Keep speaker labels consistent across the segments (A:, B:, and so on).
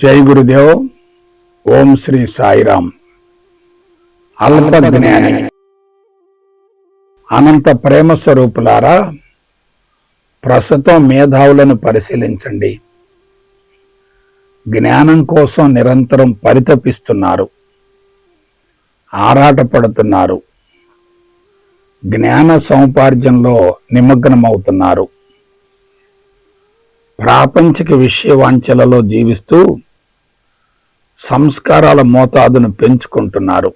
A: జై గురుదేవ్. ఓం శ్రీ సాయిరామ్. అల్ప జ్ఞాని అనంత ప్రేమ స్వరూపులారా, ప్రస్తుతం మేధావులను పరిశీలించండి. జ్ఞానం కోసం నిరంతరం పరితపిస్తున్నారు, ఆరాటపడుతున్నారు, జ్ఞాన సముపార్జనలో నిమగ్నమవుతున్నారు. ప్రాపంచిక విషయవాంఛలలో జీవిస్తూ సంస్కారాల మోతాదును పెంచుకుంటున్నారు.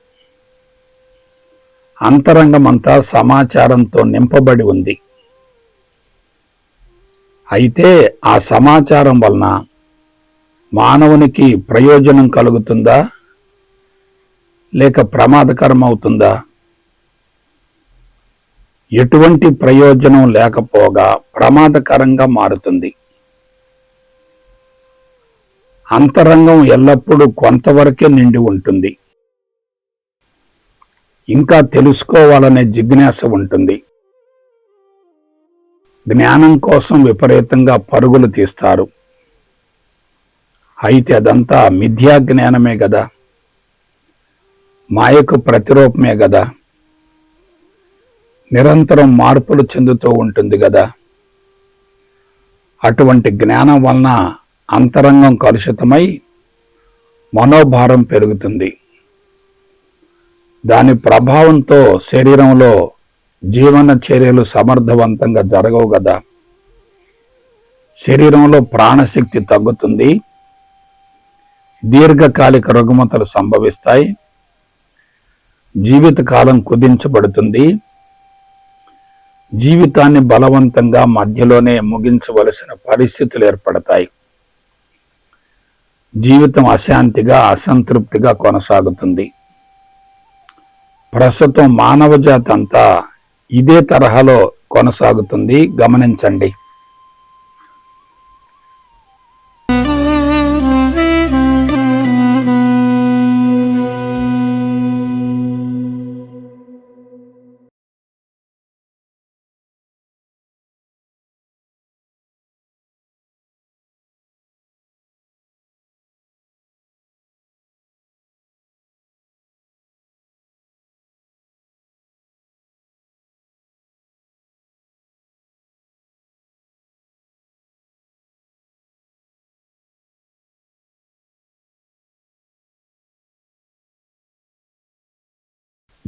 A: అంతరంగమంతా సమాచారంతో నింపబడి ఉంది. అయితే ఆ సమాచారం వలన మానవునికి ప్రయోజనం కలుగుతుందా లేక ప్రమాదకరం అవుతుందా? ఎటువంటి ప్రయోజనం లేకపోగా ప్రమాదకరంగా మారుతుంది. అంతరంగం ఎల్లప్పుడూ కొంతవరకే నిండి ఉంటుంది. ఇంకా తెలుసుకోవాలనే జిజ్ఞాస ఉంటుంది. జ్ఞానం కోసం విపరీతంగా పరుగులు తీస్తారు. అయితే అదంతా మిథ్యా జ్ఞానమే గదా, మాయకు ప్రతిరూపమే గదా, నిరంతరం మార్పులు చెందుతూ ఉంటుంది గదా. అటువంటి జ్ఞానం వలన అంతరంగం కలుషితమై మనోభారం పెరుగుతుంది. దాని ప్రభావంతో శరీరంలో జీవన చర్యలు సమర్థవంతంగా జరగవు గదా. శరీరంలో ప్రాణశక్తి తగ్గుతుంది, దీర్ఘకాలిక రుగ్మతలు సంభవిస్తాయి, జీవితకాలం కుదించబడుతుంది, జీవితాన్ని బలవంతంగా మధ్యలోనే ముగించవలసిన పరిస్థితులు ఏర్పడతాయి. జీవితం అశాంతిగా, అసంతృప్తిగా కొనసాగుతుంది. ప్రస్తుతం మానవ జాతి అంతా ఇదే తరహాలో కొనసాగుతుంది. గమనించండి.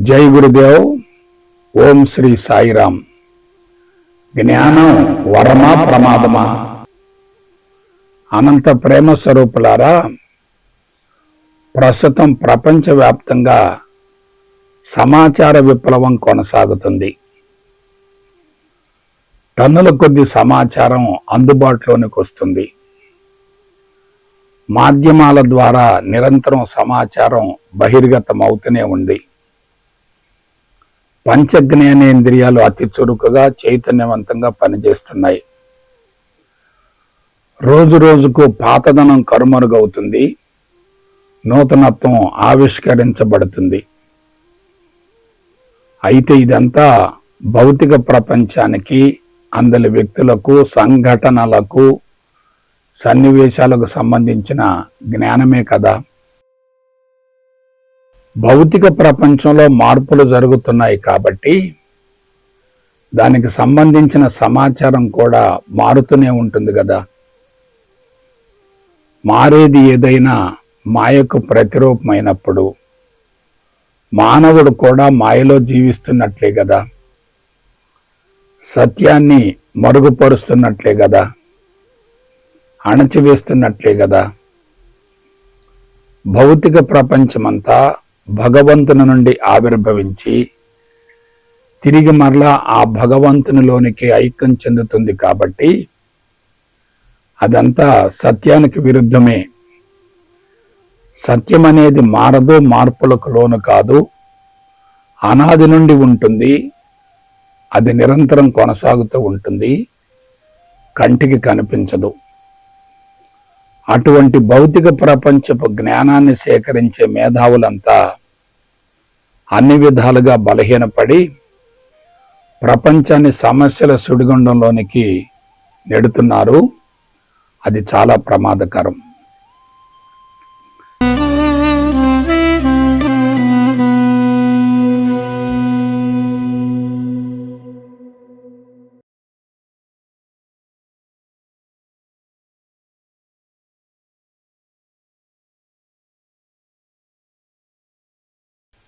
A: జై గురుదేవ్. ఓం శ్రీ సాయిరామ్. జ్ఞానం వరమా ప్రమాదమా? అనంత ప్రేమ స్వరూపులారా, ప్రస్తుతం ప్రపంచవ్యాప్తంగా సమాచార విప్లవం కొనసాగుతుంది. టన్నుల కొద్ది సమాచారం అందుబాటులోనికి వస్తుంది. మాధ్యమాల ద్వారా నిరంతరం సమాచారం బహిర్గతం అవుతూనే ఉంది. పంచజ్ఞానేంద్రియాలు అతి చురుకుగా, చైతన్యవంతంగా పనిచేస్తున్నాయి. రోజు రోజుకు పాతదనం కనుమరుగవుతుంది, నూతనత్వం ఆవిష్కరించబడుతుంది. అయితే ఇదంతా భౌతిక ప్రపంచానికి, అందరి వ్యక్తులకు, సంఘటనలకు, సన్నివేశాలకు సంబంధించిన జ్ఞానమే కదా. భౌతిక ప్రపంచంలో మార్పులు జరుగుతున్నాయి కాబట్టి దానికి సంబంధించిన సమాచారం కూడా మారుతూనే ఉంటుంది కదా. మారేది ఏదైనా మాయకు ప్రతిరూపమైనప్పుడు మానవుడు కూడా మాయలో జీవిస్తున్నట్లే కదా, సత్యాన్ని మరుగుపరుస్తున్నట్లే కదా, అణచివేస్తున్నట్లే కదా. భౌతిక ప్రపంచమంతా భగవంతుని నుండి ఆవిర్భవించి తిరిగి మరలా ఆ భగవంతునిలోనికి ఐక్యం చెందుతుంది కాబట్టి అదంతా సత్యానికి విరుద్ధమే. సత్యం అనేది మారదు, మార్పులకు లోను కాదు, అనాది నుండి ఉంటుంది. అది నిరంతరం కొనసాగుతూ ఉంటుంది, కంటికి కనిపించదు. అటువంటి భౌతిక ప్రపంచపు జ్ఞానాన్ని సేకరించే మేధావులంతా అన్ని విధాలుగా బలహీనపడి ప్రపంచాన్ని సమస్యల సుడిగుండంలోనికి నెడుతున్నారు. అది చాలా ప్రమాదకరం.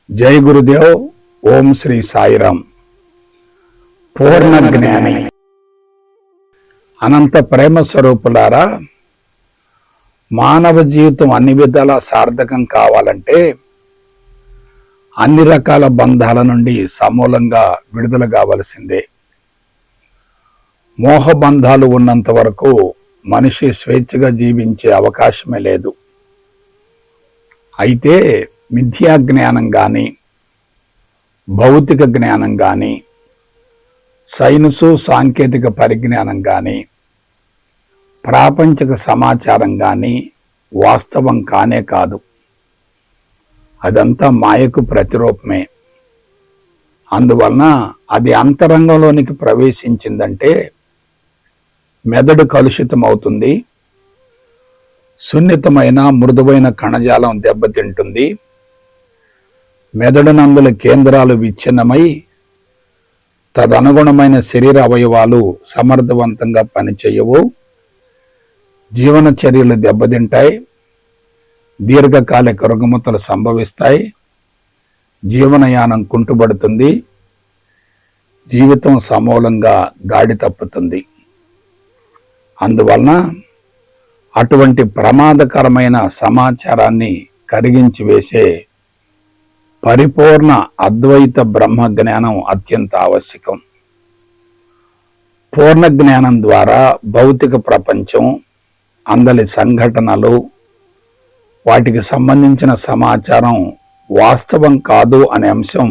A: జై గురుదేవ్. ఓం శ్రీ సాయిరాం. పూర్ణ జ్ఞాని, అనంత ప్రేమ స్వరూపులారా, మానవ జీవితం అన్ని విధాలా సార్థకం కావాలంటే అన్ని రకాల బంధాల నుండి సమూలంగా విడుదల కావలసిందే. మోహబంధాలు ఉన్నంత వరకు మనిషి స్వేచ్ఛగా జీవించే అవకాశమే లేదు. అయితే మిథ్యా జ్ఞానం కానీ, భౌతిక జ్ఞానం కానీ, సైన్సు సాంకేతిక పరిజ్ఞానం కానీ, ప్రాపంచిక సమాచారం కానీ వాస్తవం కానే కాదు. అదంతా మాయకు ప్రతిరూపమే. అందువలన అది అంతరంగంలోనికి ప్రవేశించిందంటే మెదడు కలుషితం అవుతుంది, సున్నితమైన మృదువైన కణజాలం దెబ్బతింటుంది, మెదడు నందుల కేంద్రాలు విచ్ఛిన్నమై తదనుగుణమైన శరీర అవయవాలు సమర్థవంతంగా పనిచేయవు, జీవన చర్యలు దెబ్బతింటాయి, దీర్ఘకాలిక రుగ్మతలు సంభవిస్తాయి, జీవనయానం కుంటుపడుతుంది, జీవితం సమూలంగా గాడి తప్పుతుంది. అందువలన అటువంటి ప్రమాదకరమైన సమాచారాన్ని కరిగించి వేసే పరిపూర్ణ అద్వైత బ్రహ్మ జ్ఞానం అత్యంత ఆవశ్యకం. పూర్ణ జ్ఞానం ద్వారా భౌతిక ప్రపంచం, అందలి సంఘటనలు, వాటికి సంబంధించిన సమాచారం వాస్తవం కాదు అనే అంశం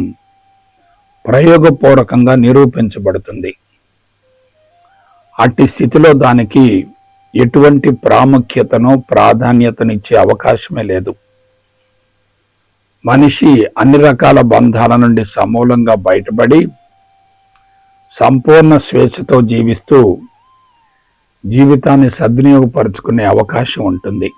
A: ప్రయోగపూర్వకంగా నిరూపించబడుతుంది. అట్టి స్థితిలో దానికి ఎటువంటి ప్రాముఖ్యతను, ప్రాధాన్యతనిచ్చే అవకాశమే లేదు. మనిషి అన్ని రకాల బంధాల నుండి సమూలంగా బయటపడి సంపూర్ణ స్వేచ్ఛతో జీవిస్తూ జీవితాన్ని సద్వినియోగపరుచుకునే అవకాశం ఉంటుంది.